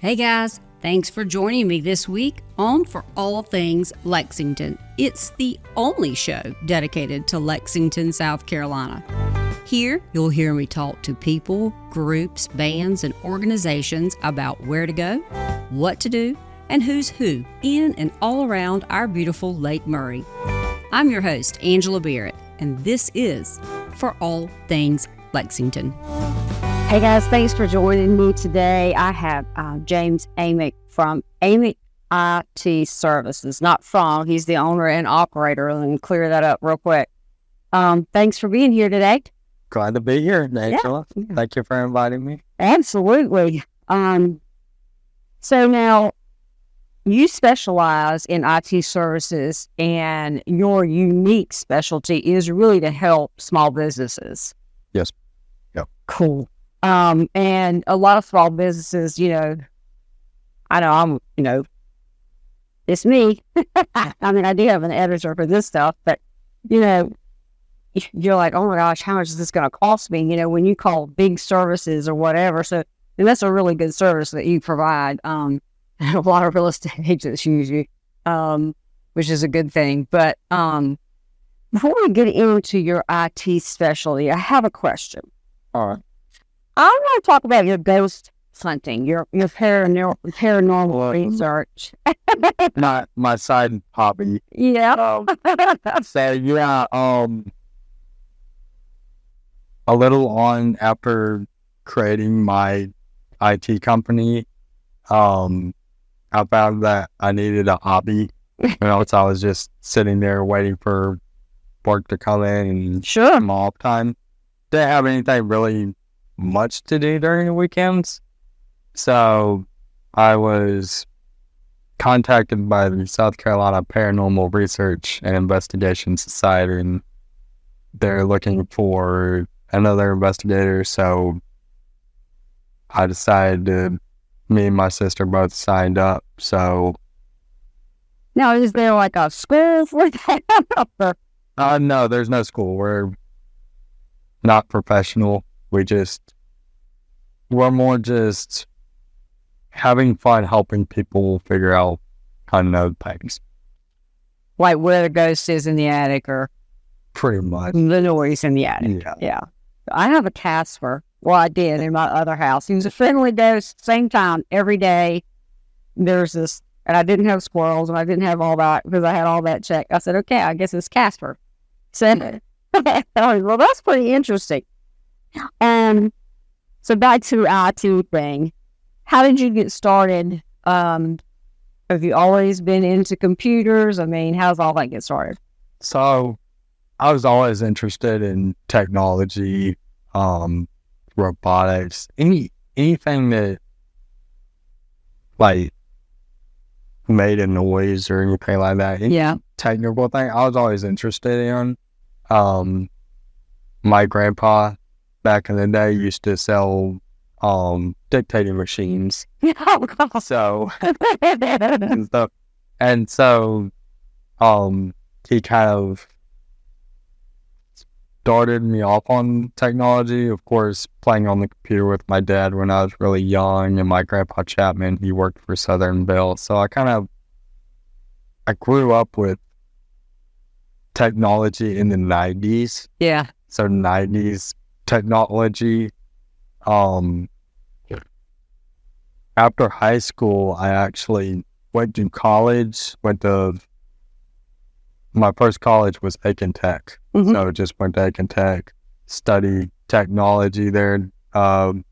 Hey guys, thanks for joining me this week on For All Things Lexington. It's the only show dedicated to Lexington, South Carolina. Here, you'll hear me talk to people, groups, bands, and organizations about where to go, what to do, and who's who in and all around our beautiful Lake Murray. I'm your host, Angela Barrett, and this is For All Things Lexington. Hey guys, thanks for joining me today. I have James Amick from Amick IT Services. Not from, he's the owner and operator. Let me clear that up real quick. Thanks for being here today. Glad to be here, Angela. Yeah. Thank you for inviting me. Absolutely. So now, you specialize in IT services, and your unique specialty is really to help small businesses. Yes. Yep. Cool. And a lot of small businesses, it's me. I mean, I do have an editor for this stuff, but, you're like, oh my gosh, how much is this going to cost me? When you call big services or whatever. So, and that's a really good service that you provide. A lot of real estate agents use you, which is a good thing. But before we get into your IT specialty, I have a question. All right. I want to talk about your ghost hunting, your paranormal research. Not my side hobby. Yeah. A little on after creating my IT company, I found that I needed a hobby. So I was just sitting there waiting for work to come in and some off time. Didn't have anything really much to do during the weekends. So I was contacted by the South Carolina Paranormal Research and Investigation Society, and they're looking for another investigator. So I decided me and my sister both signed up. So now, is there like a school for that? No, there's no school. We're not professional. We're more just having fun helping people figure out unknown things. Like where the ghost is in the attic, or pretty much the noise in the attic. Yeah. I have a Casper. Well, I did in my other house. He was a friendly ghost, same time, every day. There's this, and I didn't have squirrels, and I didn't have all that because I had all that checked. I said, okay, I guess it's Casper. So, well, that's pretty interesting. So back to the IT thing. How did you get started? Have you always been into computers? I mean, how's all that get started? So I was always interested in technology, robotics, anything that like made a noise or anything like that. Any technical thing I was always interested in. My grandpa back in the day used to sell dictating machines. So and so he kind of started me off on technology. Of course, playing on the computer with my dad when I was really young, and my grandpa Chapman, he worked for Southern Bell. So I grew up with technology in the 90s. Yeah. So 90s technology. After high school, I actually went to college. My first college was Aiken Tech. Mm-hmm. So just went to Aiken Tech, studied technology there, to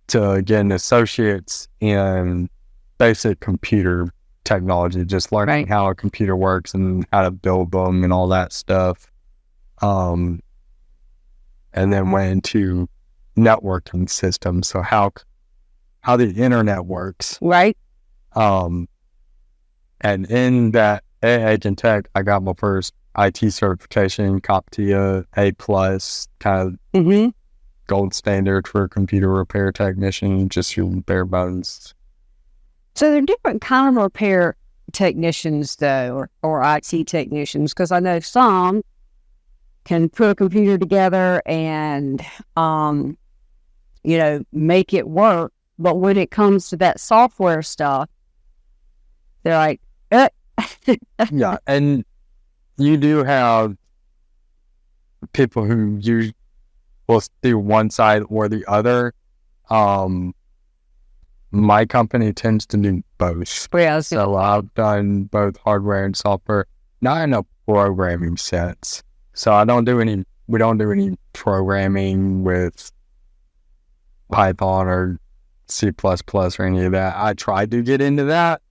get an associate's in basic computer technology, just learning how a computer works and how to build them and all that stuff. And then went into networking systems, so how the internet works. Right. And in that at Aiken Tech, I got my first IT certification, CompTIA A+, kind of gold standard for a computer repair technician, just your bare bones. So there are different kind of repair technicians, though, or IT technicians, because I know some can put a computer together and, make it work. But when it comes to that software stuff, they're like, eh. Yeah, and you do have people who will do one side or the other. My company tends to do both. Yeah, So I've done both hardware and software, not in a programming sense. So we don't do any programming with Python or C++ or any of that. I tried to get into that.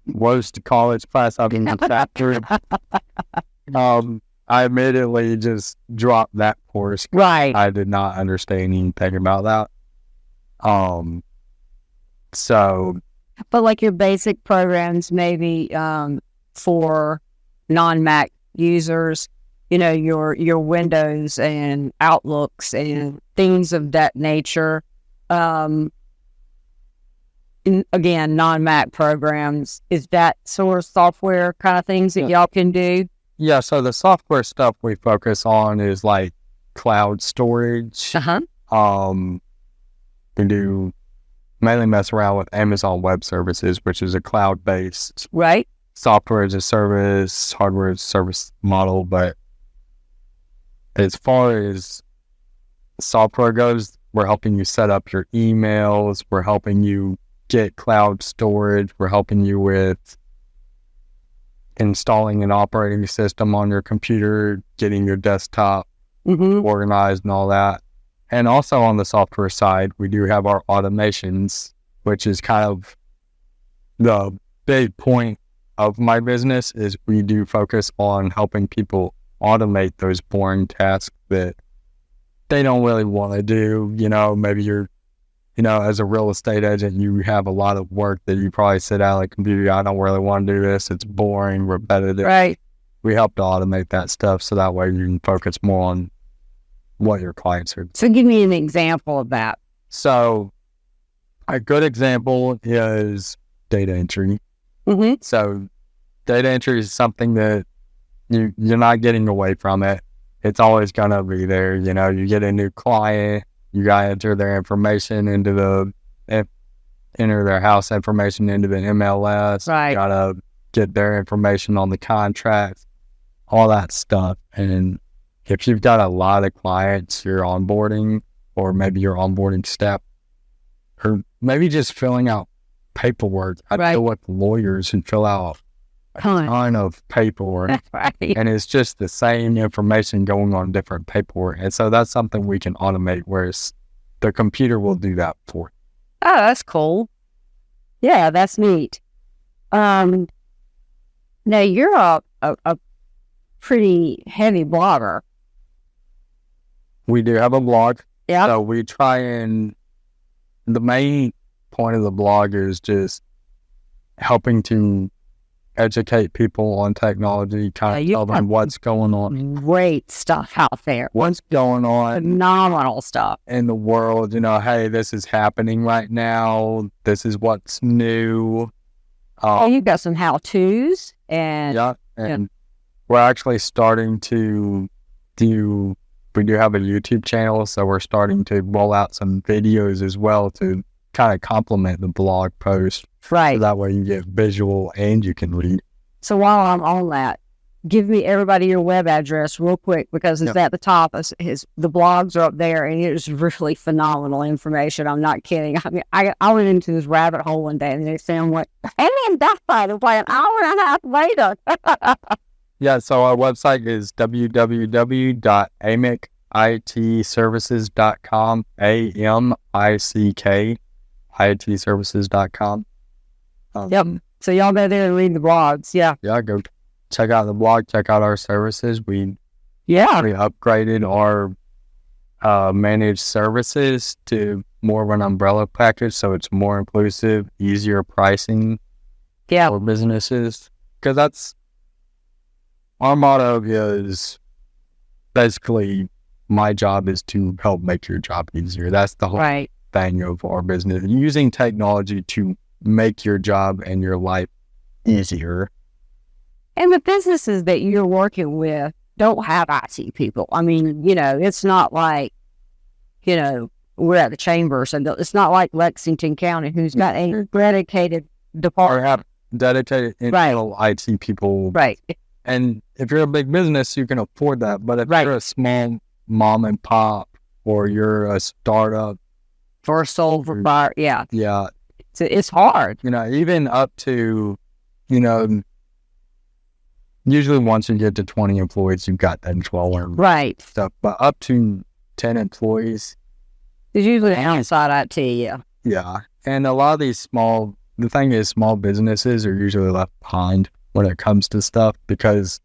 Worst college class I've been sat through. I immediately just dropped that course. right. I did not understand anything about that. So, But like your basic programs, maybe for non-Mac users, your Windows and Outlooks and things of that nature. Again, non-Mac programs, is that sort of software kind of things that y'all can do? yeah, so the software stuff we focus on is like cloud storage. We do mainly mess around with Amazon Web Services, which is a cloud-based Right. software as a service, hardware as a service model. But as far as software goes, we're helping you set up your emails. We're helping you get cloud storage. We're helping you with installing an operating system on your computer, getting your desktop organized and all that. And also on the software side, we do have our automations, which is kind of the big point of my business. Is we do focus on helping people automate those boring tasks that they don't really want to do. Maybe you're, as a real estate agent, you have a lot of work that you probably sit at a computer. I don't really want to do this. It's boring, repetitive. Right. We help to automate that stuff so that way you can focus more on what your clients are. So give me an example of that. So a good example is data entry. So data entry is something that you're not getting away from it. It's always going to be there. You get a new client, you got to enter their information enter their house information into the MLS. Right. You got to get their information on the contract, all that stuff. And if you've got a lot of clients you're onboarding, or maybe your onboarding step, or maybe just filling out paperwork. I deal with lawyers who fill out a ton of paperwork. Right. And it's just the same information going on different paperwork. And so that's something we can automate, whereas the computer will do that for you. Oh, that's cool. Yeah, that's neat. Now you're a pretty heavy blogger. We do have a blog. Yeah. So we try and the main point of the blog is just helping to educate people on technology, kind of tell them what's going on. Great stuff out there. What's going on Phenomenal stuff in the world. Hey, this is happening right now. This is what's new. You've got some how-tos. And we're actually starting to we do have a YouTube channel, so we're starting to roll out some videos as well to kind of complement the blog post. Right. So that way you get visual and you can read. So while I'm on that, give me everybody your web address real quick, because it's at the top. The blogs are up there, and it is really phenomenal information. I'm not kidding. I mean, I went into this rabbit hole one day, and they sound like, and then that fight was like an hour and a half later. Yeah, so our website is www.amickitservices.com, AMICK, itservices.com. Yep. So y'all go there and read the blogs. Yeah. Yeah, go check out the blog, check out our services. We upgraded our managed services to more of an umbrella package, so it's more inclusive, easier pricing for businesses. Because that's our motto is basically, my job is to help make your job easier. That's the whole thing of our business. Using technology to make your job and your life easier. And the businesses that you're working with don't have IT people. I mean, it's not like, we're at the chamber, so it's not like Lexington County, who's got a dedicated Or department. have dedicated internal IT people. Right. And if you're a big business, you can afford that. But if Right. you're a small mom and pop or you're a startup, For a sole proprietor, yeah. yeah, So it's hard. even up to, usually once you get to 20 employees, you've got that control and Right. stuff. But up to 10 employees, It's usually outside IT, yeah. yeah. And a lot of these the thing is, small businesses are usually left behind when it comes to stuff because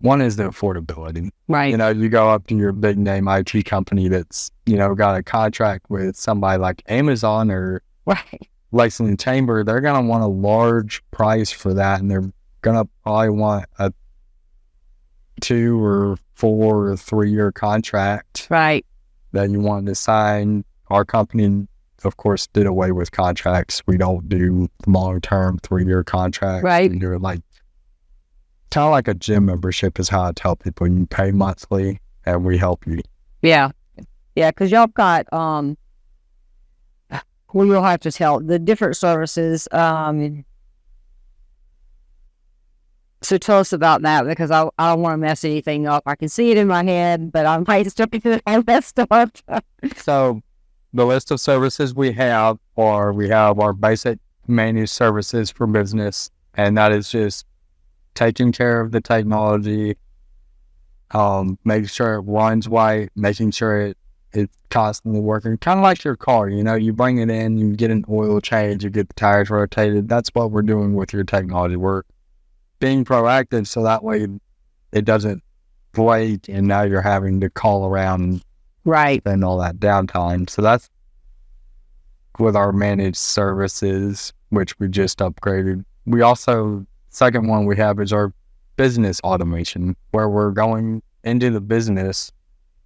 one is the affordability. Right. You go up to your big name IT company that's, got a contract with somebody like Amazon or Right. Lexington Chamber, they're going to want a large price for that. And they're going to probably want a 2 or 4 or 3 year contract Right. that you want to sign. Our company, of course, did away with contracts. We don't do long-term 3-year contracts. Right. We do kind of like a gym membership is how I tell people. You pay monthly and we help you. Yeah. Yeah, because y'all got, we will have to tell the different services. So tell us about that, because I don't want to mess anything up. I can see it in my head, but I might step into it messed up. So the list of services we have our basic managed services for business, and that is just taking care of the technology, making sure it runs right, making sure it's constantly working, kind of like your car. You bring it in, you get an oil change, you get the tires rotated. That's what we're doing with your technology. We're being proactive so that way it doesn't break and now you're having to call around Right. and all that downtime. So that's with our managed services, which we just upgraded. We also, second one we have is our business automation, where we're going into the business.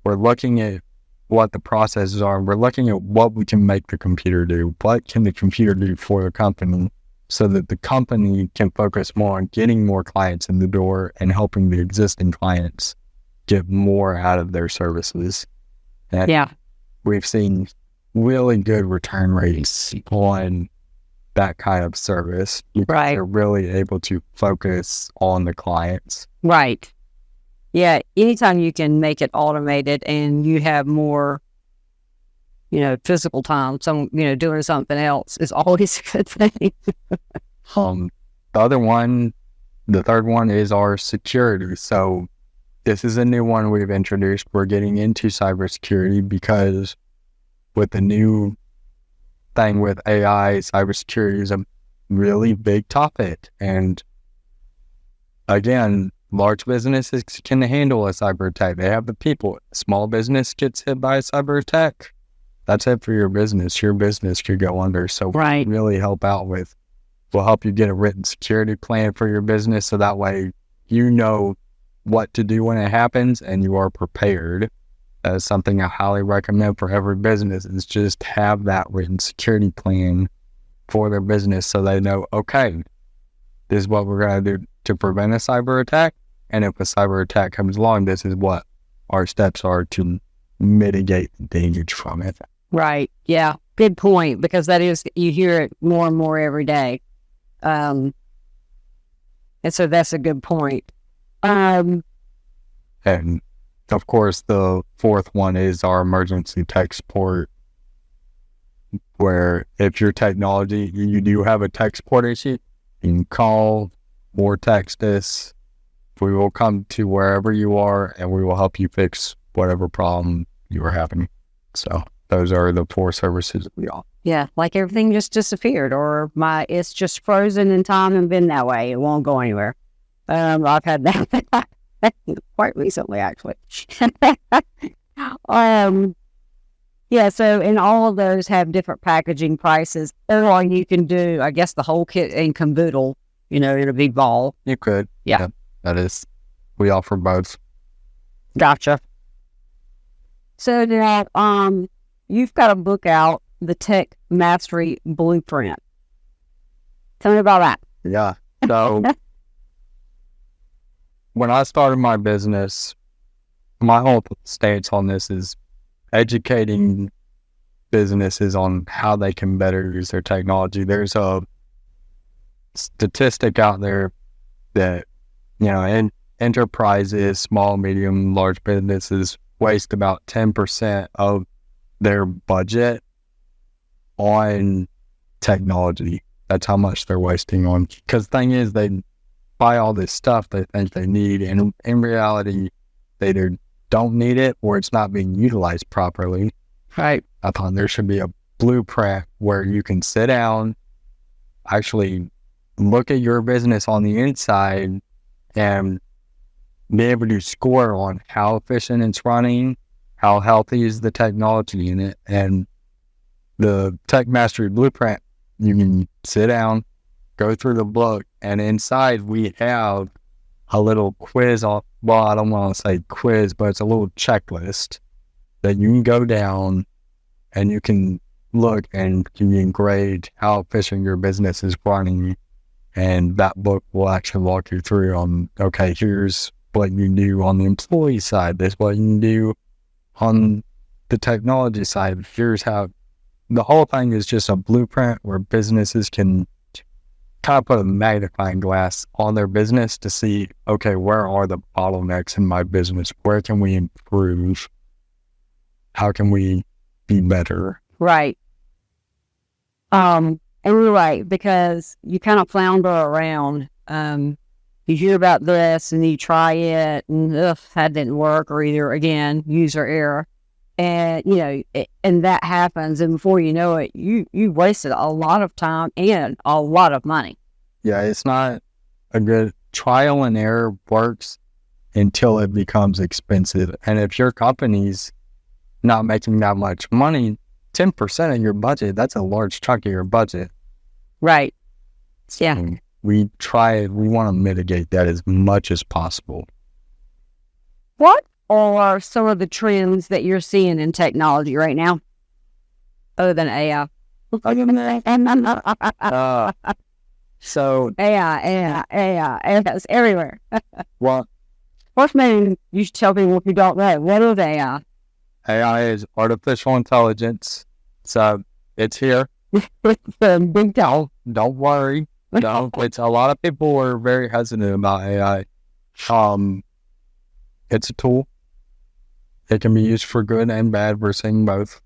We're looking at what the processes are. We're looking at what we can make the computer do. What can the computer do for the company so that the company can focus more on getting more clients in the door and helping the existing clients get more out of their services. And Yeah. we've seen really good return rates on that kind of service. Right. They're really able to focus on the clients. Right. Yeah. Anytime you can make it automated and you have more, physical time, doing something else is always a good thing. The third one is our security. So this is a new one we've introduced. We're getting into cybersecurity because with the new thing with AI, cybersecurity is a really big topic. And again, large businesses can handle a cyber attack. They have the people. Small business gets hit by a cyber attack, that's it for your business. Your business could go under. So Right. really we'll help you get a written security plan for your business. So that way, what to do when it happens and you are prepared. That is something I highly recommend for every business, is just have that written security plan for their business so they know, okay, this is what we're going to do to prevent a cyber attack. And if a cyber attack comes along, this is what our steps are to mitigate the damage from it. Right. Yeah. Good point, because you hear it more and more every day. And so that's a good point. And of course, the fourth one is our emergency tech support, where if your technology, you do have a tech support issue, you can call or text us. We will come to wherever you are and we will help you fix whatever problem you are having. So those are the 4 services we offer. Yeah. Like everything just disappeared, or it's just frozen in time and been that way. It won't go anywhere. I've had that quite recently, actually. Yeah, so, and all of those have different packaging prices. Or you can do, I guess, the whole kit and caboodle, in a big ball. You could. Yeah. That is, we offer both. Gotcha. So now, you've got a book out, The Tech Mastery Blueprint. Tell me about that. Yeah. So when I started my business, my whole stance on this is educating businesses on how they can better use their technology. There's a statistic out there that, enterprises, small, medium, large businesses waste about 10% of their budget on technology. That's how much they're wasting on. Because the thing is, they buy all this stuff they think they need, and in reality, they either don't need it or it's not being utilized properly. Right. I thought there should be a blueprint where you can sit down, actually look at your business on the inside, and be able to score on how efficient it's running, how healthy is the technology in it. And the Tech Mastery Blueprint, you can sit down, go through the book, and inside we have a little quiz. I don't want to say quiz, but it's a little checklist that you can go down and you can look and you can grade how efficient your business is running. And that book will actually walk you through on, okay, here's what you do on the employee side. This is what you can do on the technology side. Here's how. The whole thing is just a blueprint where businesses can kind of put a magnifying glass on their business to see, okay, where are the bottlenecks in my business? Where can we improve? How can we be better? Right. And you're right, because you kind of flounder around. You hear about this and you try it and that didn't work, or either, again, user error. And, and that happens. And before you know it, you wasted a lot of time and a lot of money. Yeah, it's not a good trial and error works until it becomes expensive. And if your company's not making that much money, 10% of your budget, that's a large chunk of your budget. Right. Yeah. And we want to mitigate that as much as possible. What are some of the trends that you're seeing in technology right now, other than AI? So AI, it's everywhere. Well, What's main? You should tell people if you don't know. What is AI? AI is artificial intelligence. So it's here. It's a big deal. Don't worry. No, it's a lot of people are very hesitant about AI. It's a tool. It can be used for good and bad. We're seeing both.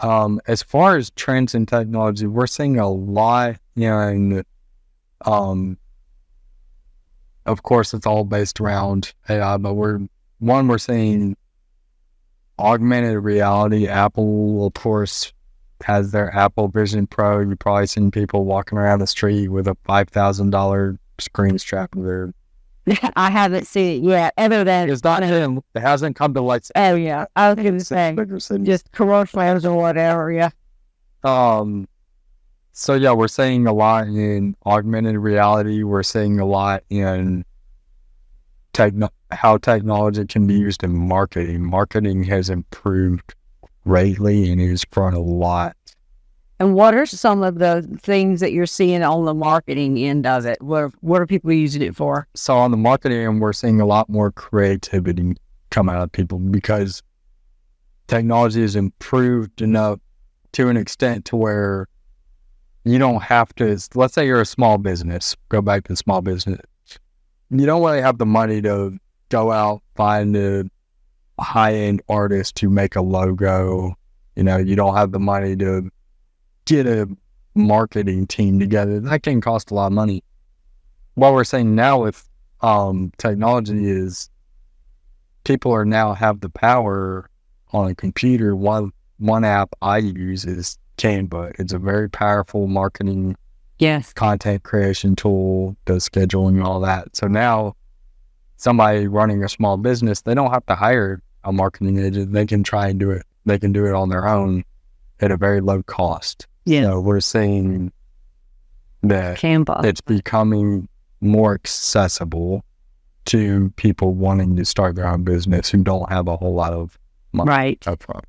As far as trends in technology, we're seeing a lot, of course, it's all based around AI, but we're seeing augmented reality. Apple, of course, has their Apple Vision Pro. You've probably seen people walking around the street with a $5,000 screen strapped to their. I haven't seen it yet. It's not him. It hasn't come to light. Oh yeah, I was going to say just commercials or whatever. Yeah. So yeah, we're seeing a lot in augmented reality. We're seeing a lot in how technology can be used in marketing. Marketing has improved greatly and has grown a lot. And what are some of the things that you're seeing on the marketing end of it? What are people using it for? So on the marketing end, we're seeing a lot more creativity come out of people because technology has improved enough to an extent to where you don't have to, let's say you're a small business, go back to small business. You don't really have the money to go out, find a high-end artist to make a logo. You don't have the money to get a marketing team together. That can cost a lot of money. What we're saying now with technology is people are now have the power on a computer. One app I use is Canva. It's a very powerful marketing content creation tool, does scheduling and all that. So now somebody running a small business, they don't have to hire a marketing agent. They can try and do it. They can do it on their own at a very low cost. Yeah. We're seeing that Canva. It's becoming more accessible to people wanting to start their own business who don't have a whole lot of money up front.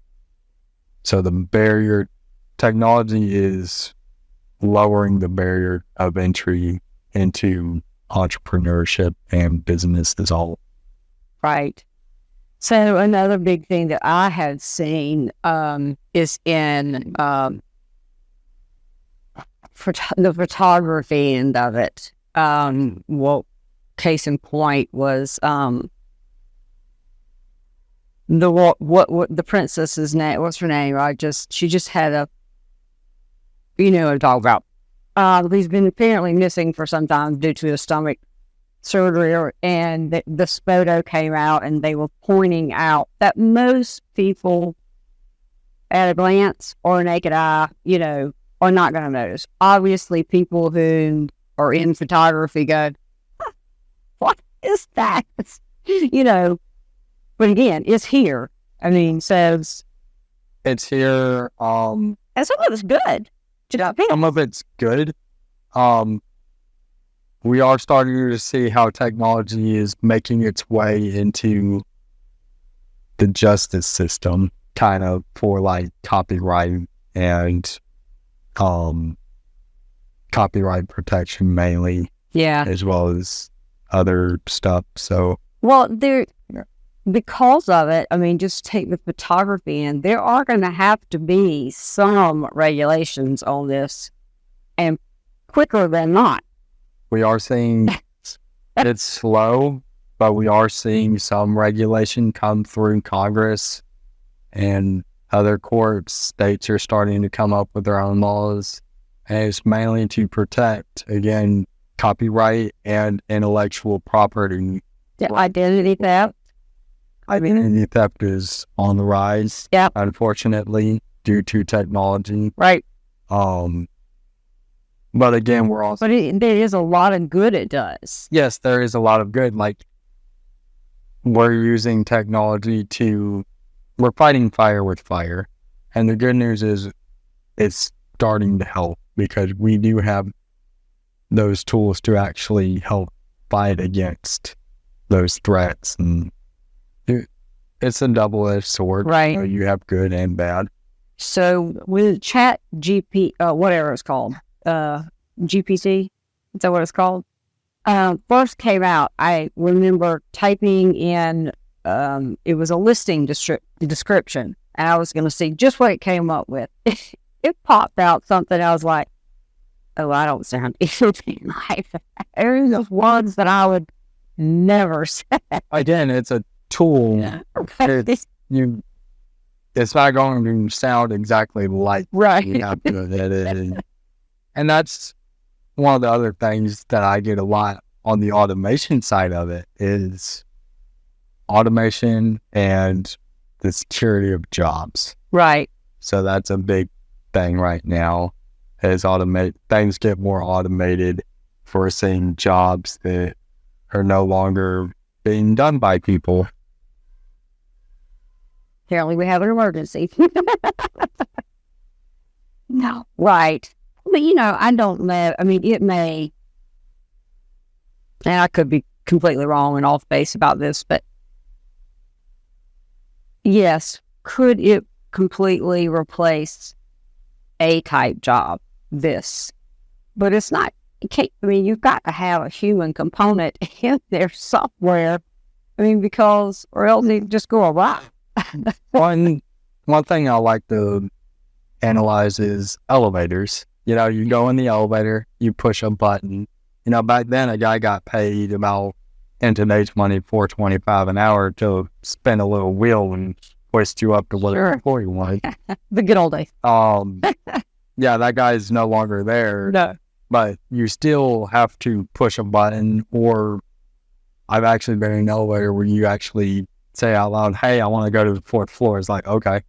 So the barrier, technology is lowering the barrier of entry into entrepreneurship and business is all. Right. So another big thing that I had seen is in the photography end of it. Well, case in point was the princess's name. What's her name? She just had a, you know what I'm talking about. He's been apparently missing for some time due to a stomach surgery, and this photo came out, and they were pointing out that most people at a glance or a naked eye, you know, are not going to notice. Obviously, people who are in photography go, what is that? You know, but again, it's here. I mean, so it's here. And some of it's good. Some of it's good. We are starting to see how technology is making its way into the justice system, kind of for like copyright and copyright protection mainly, as well as other stuff. So, well, because of it, I mean, just take the photography in, there are going to have to be some regulations on this, and quicker than not. we are seeing it's slow, but we are seeing some regulation come through Congress and other courts. States are starting to come up with their own laws, and it's mainly to protect, again, copyright and intellectual property. Identity theft. Identity theft is on the rise, unfortunately, due to technology. Right. But again, we're also... But there is a lot of good it does. Yes, there is a lot of good. Like, we're using technology we're fighting fire with fire. And the good news is it's starting to help, because we do have those tools to actually help fight against those threats. And it's a double-edged sword. Right. So you have good and bad. So with Chat GP, whatever it's called, GPT, is that what it's called? First came out, I remember typing in, it was a listing description, and I was going to see just what it came up with. It popped out something. I was like, oh, I don't sound anything like that. There's those words that I would never say. Again, it's a tool. Yeah. It's not going to sound exactly like right. You have to edit it. And that's one of the other things that I get a lot on the automation side of it, is automation and the security of jobs. Right. So that's a big thing right now, is things get more automated, forcing jobs that are no longer being done by people. Apparently we have an emergency. No. Right. But, you know, I don't know. I mean, it may, and I could be completely wrong and off base about this, but yes, could it completely replace a type job? But it's not. It can't. I mean, you've got to have a human component in there somewhere. I mean, because, or else it just go awry. One thing I like to analyze is elevators. You know, you go in the elevator, you push a button. You know, back then a guy got paid about, in today's money, $4.25 an hour to spin a little wheel and hoist you up to whatever floor you want. The good old days. Yeah, that guy's no longer there. No. But you still have to push a button, or I've actually been in an elevator where you actually say out loud, hey, I want to go to the 4th floor. It's like, okay.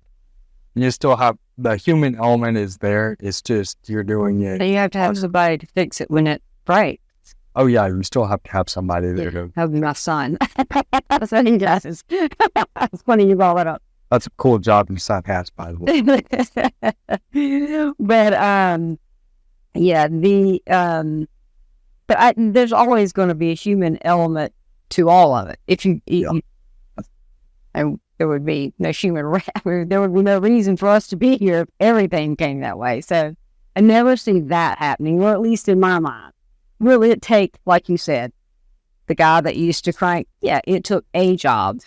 You still have, the human element is there. It's just, you're doing it. So you have to have somebody to fix it when it breaks. Oh, yeah, you still have to have somebody there. That would be my son. That's what he does. It's funny you brought that up. That's a cool job your son has, by the way. But, yeah, there's always going to be a human element to all of it. There would be no there would be no reason for us to be here if everything came that way. So I never see that happening, or at least in my mind. Will it take, like you said, the guy that used to crank? Yeah, it took a job.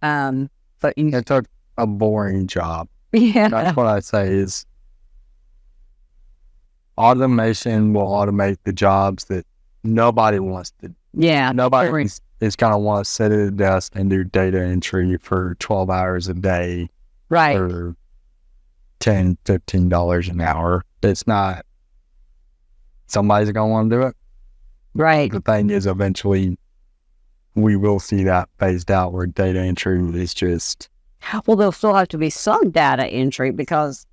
But you, It took a boring job. yeah, That's what I say is automation will automate the jobs that nobody wants to. yeah, Nobody is going to want to sit at a desk and do data entry for 12 hours a day right, for $10, $15 an hour. It's not, somebody's going to want to do it. right. The thing is, eventually, we will see that phased out where data entry is just, Well, there'll still have to be some data entry because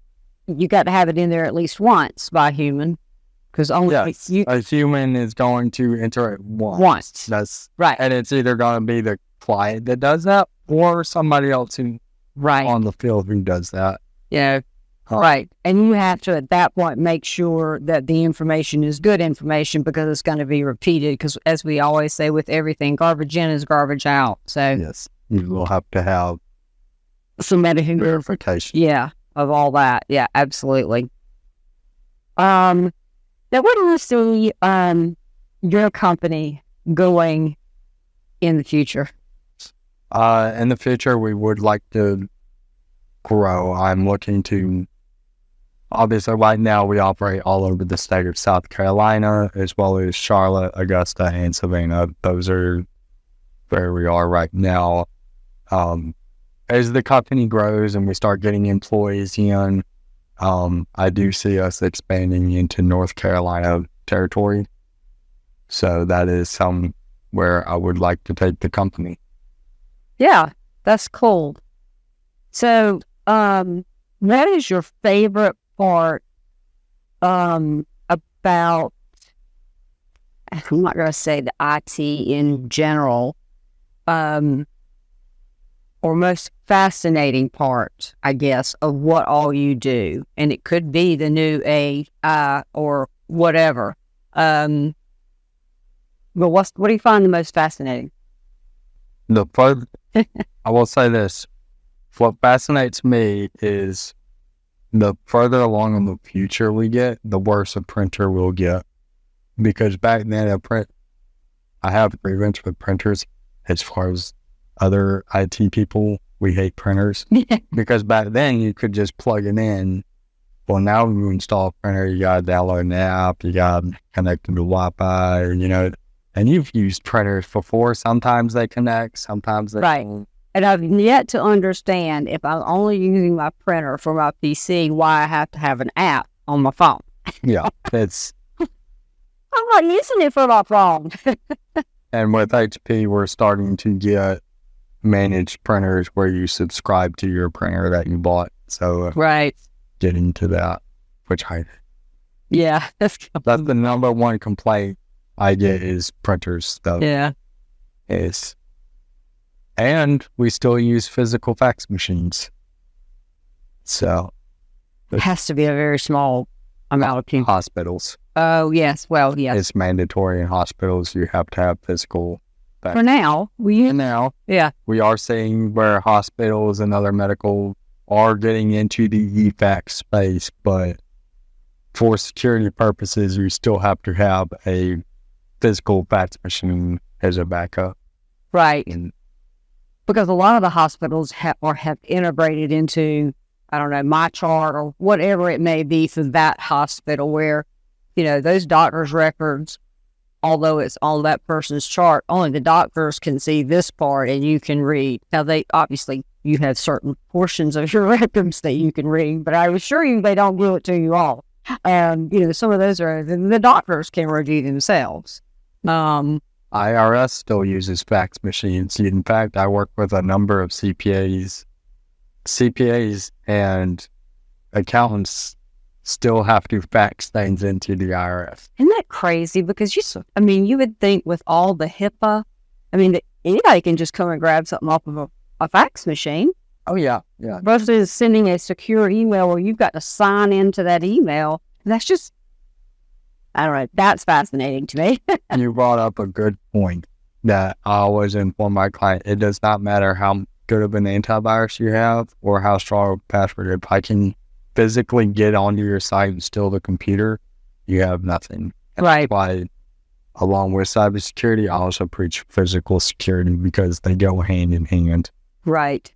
you got to have it in there at least once by human. Because only you a human is going to enter it once. That's Right, and it's either going to be the client that does that or somebody else who right. on the field who does that. Yeah, right. And you have to, at that point, make sure that the information is good information because it's going to be repeated. Because as we always say with everything, garbage in is garbage out. So Yes, you will have to have somebody who, verification. yeah, of all that. Yeah, absolutely. Now, where do you see your company going in the future? In the future, we would like to grow. I'm looking to, obviously, right now we operate all over the state of South Carolina, as well as Charlotte, Augusta, and Savannah. Those are where we are right now. As the company grows and we start getting employees in, I do see us expanding into North Carolina territory. So that is somewhere I would like to take the company. Yeah, that's cool. So, what is your favorite part about, I'm not going to say the IT in general, or most fascinating part, I guess, of what all you do? And it could be the new AI or whatever. But what do you find the most fascinating? The further, I will say this, what fascinates me is the further along in the future we get, the worse a printer will get. Because back then, I have grievance with printers as far as other IT people. We hate printers. Because back then, you could just plug it in. Well, now when you install a printer, you got to download an app, you got to connect to the Wi-Fi, and you've used printers before. Sometimes they connect, sometimes they Right. don't. And I've yet to understand, if I'm only using my printer for my PC, why I have to have an app on my phone. Yeah, it's, I'm not using it for my phone. and with HP, we're starting to get managed printers where you subscribe to your printer that you bought. So Right. getting to that, which Yeah. that's the number one complaint I get is printers stuff. Yeah. And we still use physical fax machines. So It has to be a very small amount of people. hospitals, Oh, yes. Well, yes. it's mandatory in hospitals. You have to have physical fax. For now, And now yeah. we are seeing where hospitals and other medical are getting into the eFax space, but for security purposes, you still have to have a physical fax machine as a backup. Right. And Because a lot of the hospitals have integrated into, I don't know, MyChart or whatever it may be for that hospital where, those doctors' records, although it's on that person's chart, only the doctors can see this part and you can read. Now, you have certain portions of your records that you can read, but I assure you they don't do it to you all. Some of those the doctors can review themselves. IRS still uses fax machines. In fact, I work with a number of CPAs and accountants still have to fax things into the IRS. Isn't that crazy? Because you would think with all the HIPAA, that anybody can just come and grab something off of a fax machine. Oh, yeah. Versus sending a secure email where you've got to sign into that email. That's just, I don't know, that's fascinating to me. You brought up a good point that I always inform my client. It does not matter how good of an antivirus you have or how strong a password. If I can physically get onto your site and steal the computer, you have nothing. Right. That's why, along with cybersecurity, I also preach physical security because they go hand in hand. Right.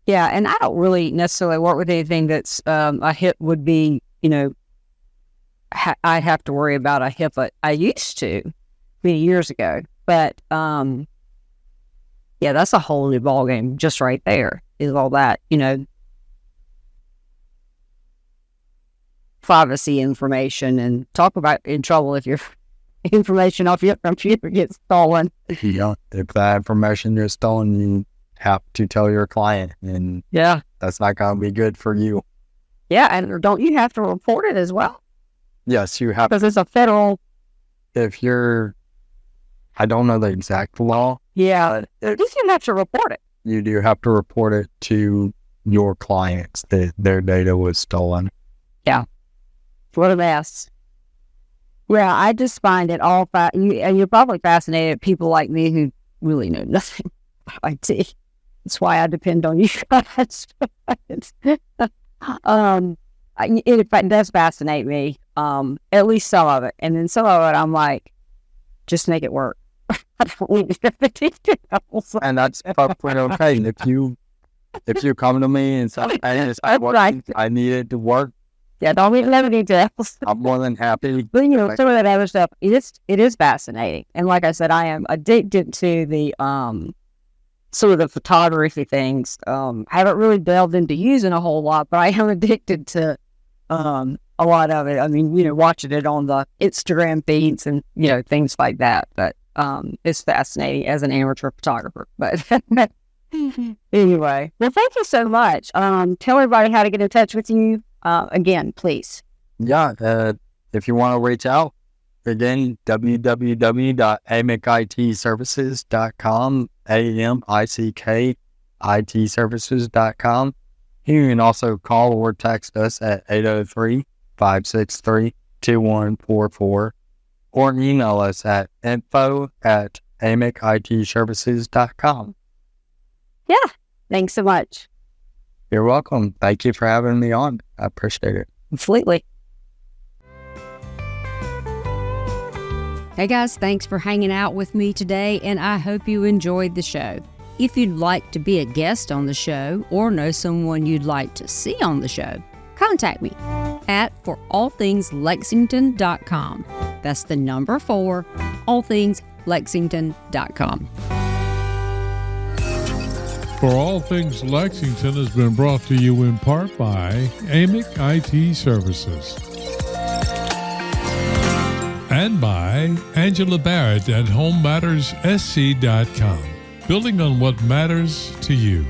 Yeah, and I don't really necessarily work with anything that's a HIP would be, I'd have to worry about a HIPAA. I used to many years ago, but yeah, that's a whole new ballgame just right there is all that, privacy information, and talk about in trouble if your information off your computer gets stolen. Yeah, if that information is stolen, you have to tell your client, and that's not going to be good for you. Yeah, and don't you have to report it as well? Yes, you have. Because it's a federal. If you're, I don't know the exact law. Yeah, you do have to report it. You do have to report it to your clients that their data was stolen. Yeah. What a mess. Yeah, I just find it all, and you're probably fascinated, people like me who really know nothing about IT. That's why I depend on you guys. It does fascinate me, at least some of it. And then some of it, I'm like, just make it work. I don't need everything else. And that's perfectly okay. If you come to me and say, I need it to work, yeah, don't need everything else. I'm more than happy. But some of that other stuff, it is fascinating. And like I said, I am addicted to the sort of the photography things. I haven't really delved into using a whole lot, but I am addicted to a lot of it. I mean, watching it on the Instagram feeds and things like that. But it's fascinating as an amateur photographer. But anyway, well, thank you so much. Tell everybody how to get in touch with you. Again, please. Yeah, if you want to reach out, again, www.amickitservices.com, AMICK-IT-services.com. You can also call or text us at 803-563-2144 or email us at info@amickitservices.com. Yeah, thanks so much. You're welcome. Thank you for having me on. I appreciate it. Completely. Hey guys, thanks for hanging out with me today, and I hope you enjoyed the show. If you'd like to be a guest on the show or know someone you'd like to see on the show, contact me at forallthingslexington.com. That's the number 4, allthingslexington.com. For All Things Lexington has been brought to you in part by Amick IT Services and by Angela Barrett at HomeMattersSC.com, building on what matters to you.